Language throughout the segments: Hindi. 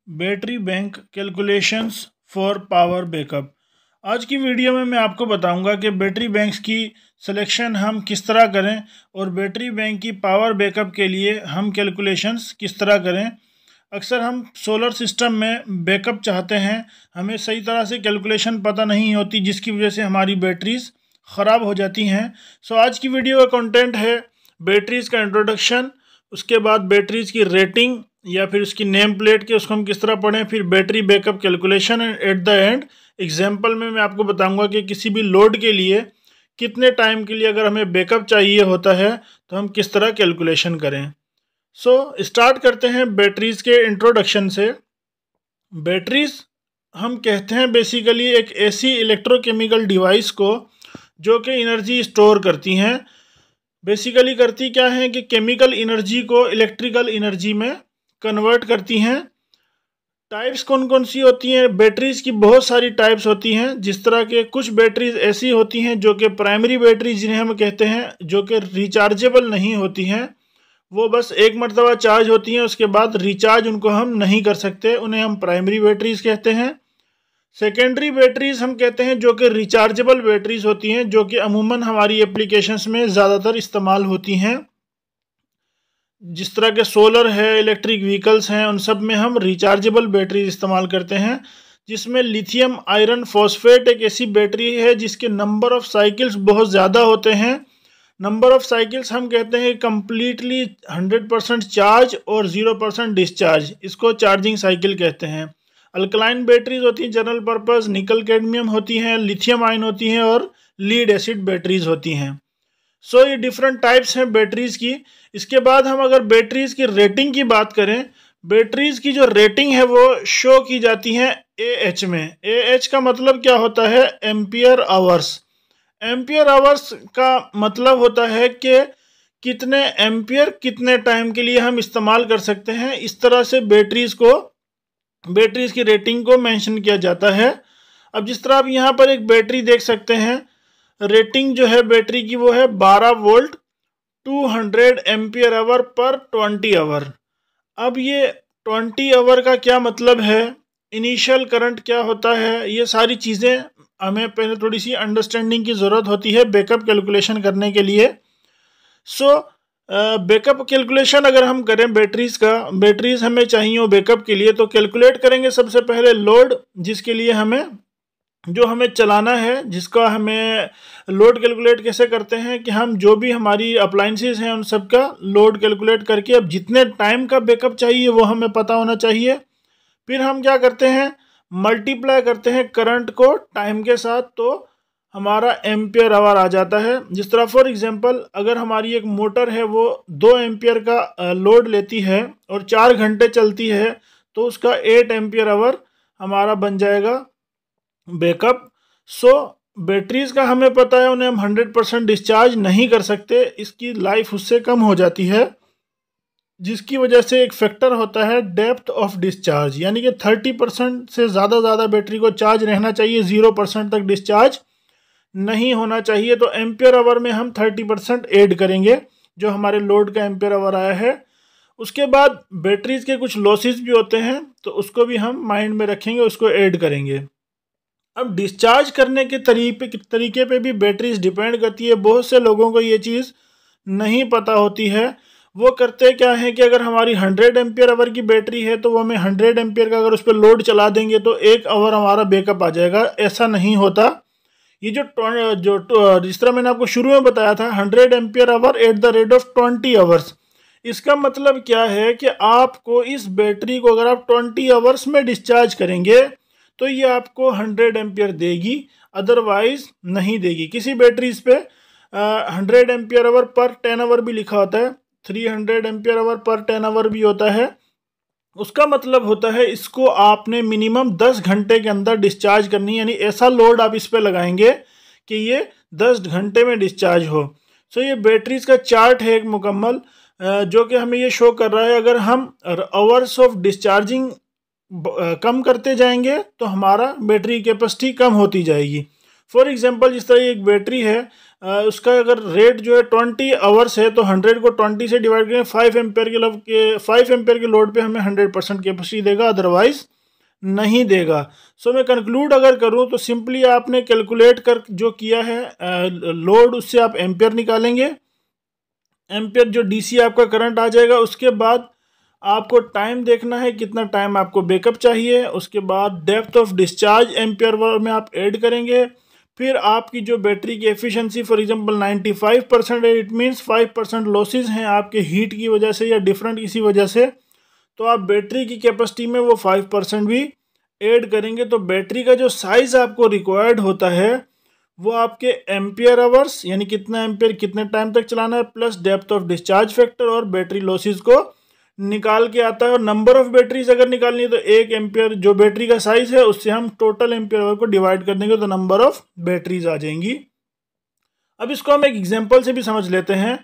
Battery bank calculations for power backup. आज की वीडियो में मैं आपको बताऊंगा कि बैटरी बैंक्स की सिलेक्शन हम किस तरह करें और बैटरी बैंक की पावर बैकअप के लिए हम कैलकुलेशंस किस तरह करें। अक्सर हम सोलर सिस्टम में बैकअप चाहते हैं, हमें सही तरह से कैलकुलेशन पता नहीं होती, जिसकी वजह से हमारी बैटरीज ख़राब हो जाती हैं। आज की वीडियो का कंटेंट है बैटरीज़ का इंट्रोडक्शन, उसके बाद बैटरीज़ की रेटिंग या फिर उसकी नेम प्लेट के उसको हम किस तरह पढ़ें, फिर battery backup calculation and at the end example में मैं आपको बताऊंगा कि किसी भी लोड के लिए कितने टाइम के लिए अगर हमें बैकअप चाहिए होता है तो हम किस तरह कैलकुलेशन करें। स्टार्ट करते हैं बैटरीज़ के इंट्रोडक्शन से। बैटरीज़ हम कहते हैं बेसिकली एक ऐसी इलेक्ट्रोकेमिकल डिवाइस को जो कि एनर्जी स्टोर करती हैं। बेसिकली करती क्या है कि केमिकल एनर्जी को इलेक्ट्रिकल एनर्जी में कन्वर्ट करती हैं। टाइप्स कौन कौन सी होती हैं? बैटरीज़ की बहुत सारी टाइप्स होती हैं। जिस तरह के कुछ बैटरीज़ ऐसी होती हैं जो कि प्राइमरी बैटरी जिन्हें हम कहते हैं, जो कि रिचार्जेबल नहीं होती हैं, वो बस एक मरतबा चार्ज होती हैं, उसके बाद रिचार्ज उनको हम नहीं कर सकते, उन्हें हम प्राइमरी बैटरीज़ कहते हैं। सेकेंडरी बैटरीज़ हम कहते हैं जो कि रिचार्जेबल बैटरीज़ होती हैं, जो कि अमूमन हमारी एप्लीकेशंस में ज़्यादातर इस्तेमाल होती हैं। जिस तरह के सोलर है, इलेक्ट्रिक व्हीकल्स हैं, उन सब में हम रिचार्जेबल बैटरी इस्तेमाल करते हैं। जिसमें लिथियम आयरन फॉस्फेट एक ऐसी बैटरी है जिसके नंबर ऑफ़ साइकिल्स बहुत ज़्यादा होते हैं। नंबर ऑफ़ साइकिल्स हम कहते हैं कम्प्लीटली 100% चार्ज और 0% डिस्चार्ज, इसको चार्जिंग साइकिल कहते हैं। अल्कलाइन बैटरीज होती हैं जनरल पर्पस, निकल कैडमियम होती हैं, लिथियम आयन होती हैं और लीड एसिड बैटरीज होती हैं। ये डिफरेंट टाइप्स हैं बैटरीज़ की। इसके बाद हम अगर बैटरीज़ की रेटिंग की बात करें, बैटरीज़ की जो रेटिंग है वो शो की जाती है AH में। AH का मतलब क्या होता है? Ampere hours. एम्पियर आवर्स का मतलब होता है कि कितने एम्पियर कितने टाइम के लिए हम इस्तेमाल कर सकते हैं। इस तरह से बैटरीज़ की रेटिंग को मेंशन किया जाता है। अब जिस तरह आप यहाँ पर एक बैटरी देख सकते हैं, रेटिंग जो है बैटरी की वो है 12 वोल्ट 200 एम्पियर आवर पर 20 आवर। अब ये 20 आवर का क्या मतलब है, इनिशियल करंट क्या होता है, ये सारी चीज़ें हमें पहले थोड़ी सी अंडरस्टैंडिंग की ज़रूरत होती है बैकअप कैलकुलेशन करने के लिए। बैकअप कैलकुलेशन अगर हम करें बैटरीज़ हमें चाहिए हो बैकअप के लिए, तो कैलकुलेट करेंगे सबसे पहले लोड, जिसके लिए हमें चलाना है, जिसका हमें लोड कैलकुलेट कैसे करते हैं कि हम जो भी हमारी अप्लाइंसेस हैं उन सब का लोड कैलकुलेट करके अब जितने टाइम का बैकअप चाहिए वो हमें पता होना चाहिए। फिर हम क्या करते हैं, मल्टीप्लाई करते हैं करंट को टाइम के साथ, तो हमारा एम्पियर आवर आ जाता है। जिस तरह फॉर एग्जांपल अगर हमारी एक मोटर है वो 2 एम्पियर का लोड लेती है और 4 घंटे चलती है, तो उसका 8 एम्पियर आवर हमारा बन जाएगा बैकअप। बैटरीज़ का हमें पता है उन्हें हम 100% डिस्चार्ज नहीं कर सकते, इसकी लाइफ उससे कम हो जाती है, जिसकी वजह से एक फैक्टर होता है डेप्थ ऑफ डिस्चार्ज, यानी कि 30% से ज़्यादा बैटरी को चार्ज रहना चाहिए, 0% तक डिस्चार्ज नहीं होना चाहिए। तो एम्पियर आवर में हम 30% ऐड करेंगे जो हमारे लोड का एम्पियर आवर आया है। उसके बाद बैटरीज़ के कुछ लॉसेस भी होते हैं, तो उसको भी हम माइंड में रखेंगे, उसको ऐड करेंगे। अब डिस्चार्ज करने के तरीके पे भी बैटरीज डिपेंड करती है। बहुत से लोगों को ये चीज़ नहीं पता होती है। वो करते क्या है कि अगर हमारी 100 एम्पियर आवर की बैटरी है तो वो हमें 100 एम्पियर का अगर उस पर लोड चला देंगे तो 1 आवर हमारा बैकअप आ जाएगा। ऐसा नहीं होता। ये जो जिस तरह मैंने आपको शुरू में बताया था 100 ampere hour at the rate of 20 hours, इसका मतलब क्या है कि आपको इस बैटरी को अगर आप 20 आवर्स में डिस्चार्ज करेंगे तो ये आपको 100 एम्पियर देगी, अदरवाइज नहीं देगी। किसी बैटरीज पे 100 एम्पियर आवर पर 10 आवर भी लिखा होता है, 300 एम्पियर आवर पर 10 आवर भी होता है। उसका मतलब होता है इसको आपने मिनिमम 10 घंटे के अंदर डिस्चार्ज करनी, यानी ऐसा लोड आप इस पे लगाएंगे कि ये 10 घंटे में डिस्चार्ज हो। ये बैटरीज का चार्ट है एक मुकम्मल, जो कि हमें ये शो कर रहा है अगर हम आवर्स ऑफ डिस्चार्जिंग कम करते जाएंगे तो हमारा बैटरी कैपेसिटी कम होती जाएगी। फॉर एग्जांपल जिस तरह एक बैटरी है, उसका अगर रेट जो है 20 आवर्स है तो 100 को 20 से डिवाइड करें 5 एम्पेयर के 5 एम्पेयर के लोड पे हमें 100% कैपेसिटी देगा, अदरवाइज नहीं देगा। सो मैं कंक्लूड अगर करूं तो सिंपली आपने कैलकुलेट कर जो किया है लोड, उससे आप एम्पेयर निकालेंगे, एम्पेयर जो डीसी आपका करंट आ जाएगा। उसके बाद आपको टाइम देखना है, कितना टाइम आपको बैकअप चाहिए। उसके बाद डेप्थ ऑफ डिस्चार्ज एम्पेयर में आप ऐड करेंगे। फिर आपकी जो बैटरी की एफिशिएंसी फॉर एग्जांपल 95% है, इट मीन्स 5% लॉसेज हैं आपके हीट की वजह से या डिफरेंट किसी वजह से, तो आप बैटरी की कैपेसिटी में वो 5% भी ऐड करेंगे। तो बैटरी का जो साइज़ आपको रिक्वायर्ड होता है वो आपके एम्पियर आवर्स यानी कितना एम्पियर कितने टाइम तक चलाना है, plus depth of discharge factor और बैटरी लॉसेज को निकाल के आता है। और नंबर ऑफ बैटरीज अगर निकालनी है तो 1 एम्पियर जो बैटरी का साइज है उससे हम टोटल एम्पियर आवर को डिवाइड कर देंगे तो नंबर ऑफ बैटरीज आ जाएंगी। अब इसको हम एक एग्जांपल से भी समझ लेते हैं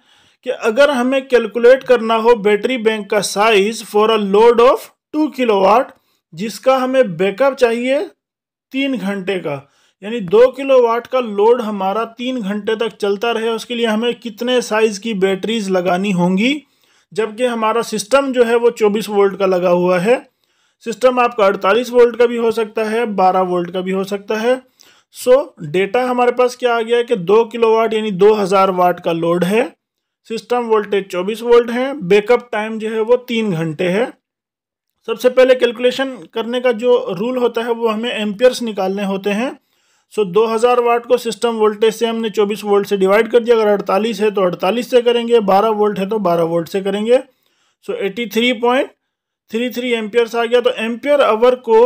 कि अगर हमें कैलकुलेट करना हो बैटरी बैंक का size for a load of 2 kilowatt, जिसका हमें बैकअप चाहिए 3 घंटे का, यानी 2 किलोवाट का लोड हमारा 3 घंटे तक चलता रहे, उसके लिए हमें कितने साइज की बैटरीज लगानी होंगी। जबकि हमारा सिस्टम जो है वो 24 वोल्ट का लगा हुआ है। सिस्टम आपका 48 वोल्ट का भी हो सकता है, 12 वोल्ट का भी हो सकता है। सो डेटा हमारे पास क्या आ गया है कि 2 किलोवाट यानी 2000 वाट का लोड है, सिस्टम वोल्टेज 24 वोल्ट है, बैकअप टाइम जो है वो 3 घंटे है। सबसे पहले कैलकुलेशन करने का जो रूल होता है वो हमें एम्पियर्स निकालने होते हैं। सो 2000 वाट को सिस्टम वोल्टेज से हमने 24 वोल्ट से डिवाइड कर दिया। अगर 48 है तो 48 से करेंगे, 12 वोल्ट है तो 12 वोल्ट से करेंगे। सो 83.33 एम्पियर्स आ गया। तो एम्पियर आवर को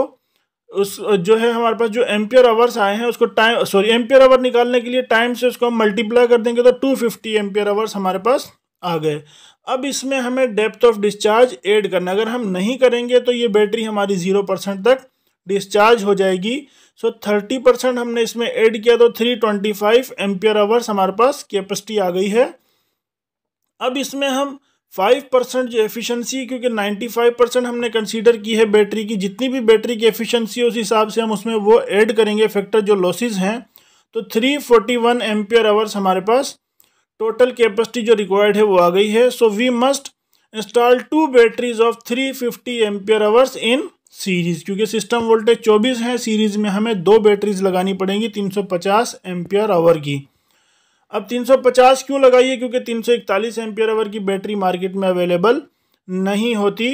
उस जो है हमारे पास जो एम्पियर आवर्स आए हैं उसको एम्पियर आवर निकालने के लिए टाइम से उसको हम मल्टीप्लाई कर देंगे तो 250 एम्पियर आवर्स हमारे पास आ गए। अब इसमें हमें डेप्थ ऑफ डिस्चार्ज ऐड करना, अगर हम नहीं करेंगे तो ये बैटरी हमारी 0% तक डिस्चार्ज हो जाएगी। सो 30% हमने इसमें ऐड किया तो 325 एम्पियर आवर्स हमारे पास कैपेसिटी आ गई है। अब इसमें हम 5% जो एफिशिएंसी, क्योंकि 95% हमने कंसीडर की है बैटरी की, जितनी भी बैटरी की एफिशिएंसी उस हिसाब से हम उसमें वो ऐड करेंगे फैक्टर जो लॉसेज हैं। तो 341 एम्पियर आवर्स हमारे पास टोटल कैपेसिटी जो रिक्वायर्ड है वो आ गई है। So we must install 2 batteries of 350 ampere hours in series, क्योंकि सिस्टम वोल्टेज 24 है, सीरीज में हमें 2 बैटरीज लगानी पड़ेंगी 350 एम्पियर आवर की। अब 350 क्यों लगाइए, क्योंकि 341 एम्पियर आवर की बैटरी मार्केट में अवेलेबल नहीं होती।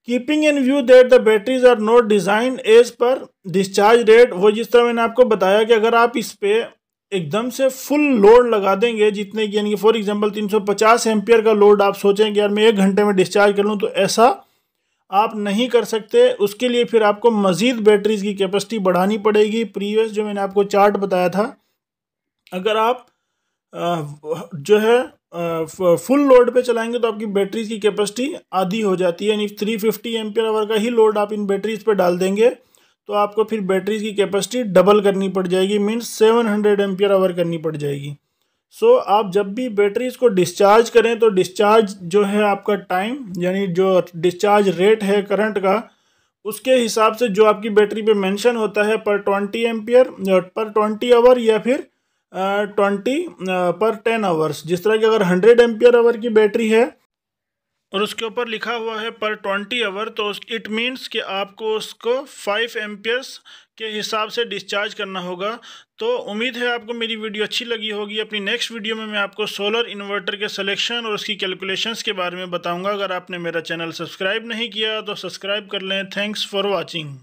Keeping in view that the batteries are not design as per discharge rate, वो जिस तरह मैंने आपको बताया कि अगर आप इस पे एकदम से फुल लोड लगा देंगे जितने की, यानी कि फॉर एग्जांपल 350 एम्पियर का लोड आप सोचें कि यार मैं 1 घंटे में डिस्चार्ज कर लूँ, तो ऐसा आप नहीं कर सकते। उसके लिए फिर आपको मज़ीद बैटरीज की कैपेसिटी बढ़ानी पड़ेगी। प्रीवियस जो मैंने आपको चार्ट बताया था, अगर आप जो है फुल लोड पे चलाएंगे तो आपकी बैटरीज की कैपेसिटी आधी हो जाती है, यानी 350 एम्पियर आवर का ही लोड आप इन बैटरीज पे डाल देंगे तो आपको फिर बैटरीज की कैपेसिटी डबल करनी पड़ जाएगी, मीन्स 700 एम्पियर आवर करनी पड़ जाएगी। सो आप जब भी बैटरीज को डिस्चार्ज करें तो डिस्चार्ज जो है आपका टाइम, यानी जो डिस्चार्ज रेट है करंट का, उसके हिसाब से जो आपकी बैटरी पे मेंशन होता है पर 20 एम्पियर पर 20 आवर या फिर 20 पर 10 आवर्स। जिस तरह की अगर 100 एम्पियर आवर की बैटरी है और उसके ऊपर लिखा हुआ है पर 20 आवर, तो इट मीन्स कि आपको उसको 5 एम्पियर्स के हिसाब से डिस्चार्ज करना होगा। तो उम्मीद है आपको मेरी वीडियो अच्छी लगी होगी। अपनी नेक्स्ट वीडियो में मैं आपको सोलर इन्वर्टर के सिलेक्शन और उसकी कैलकुलेशंस के बारे में बताऊंगा। अगर आपने मेरा चैनल सब्सक्राइब नहीं किया तो सब्सक्राइब कर लें। Thanks for watching.